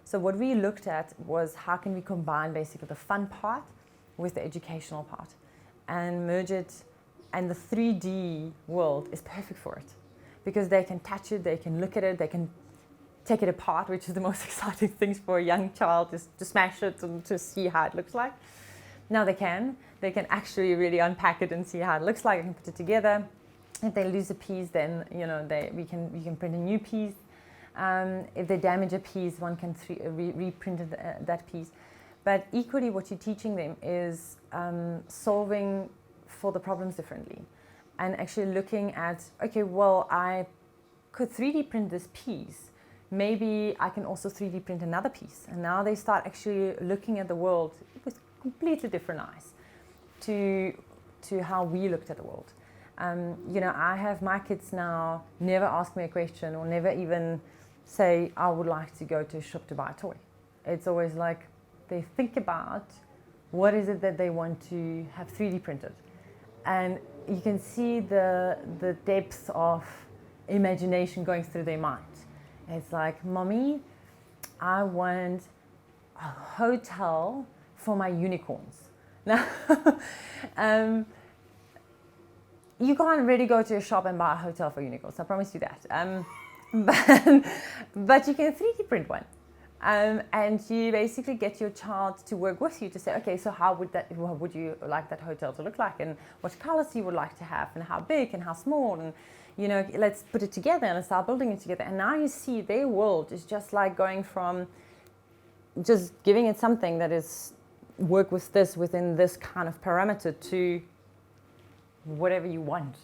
So what we looked at was how can we combine basically the fun part with the educational part and merge it, and the 3D world is perfect for it because they can touch it, they can look at it, they can take it apart, which is the most exciting things for a young child, is to smash it and to see how it looks like. Now they can actually really unpack it and see how it looks like and put it together. If they lose a piece, then we can print a new piece. If they damage a piece, one can reprint that piece. But equally, what you're teaching them is solving for the problems differently, and actually looking at, okay, well, I could 3D print this piece. Maybe I can also 3D print another piece. And now they start actually looking at the world with completely different eyes to how we looked at the world. I have my kids now never ask me a question or never even say, I would like to go to a shop to buy a toy. It's always like they think about what is it that they want to have 3D printed. And you can see the depth of imagination going through their mind. It's like, Mommy, I want a hotel for my unicorns. Now, you can't really go to a shop and buy a hotel for unicorns, I promise you that. But you can 3D print one. And you basically get your child to work with you to say, okay, so how would you like that hotel to look like, and what colors you would like to have, and how big and how small, and let's put it together and let's start building it together. And now you see their world is just like going from just giving it something that is work with this within this kind of parameter to whatever you want.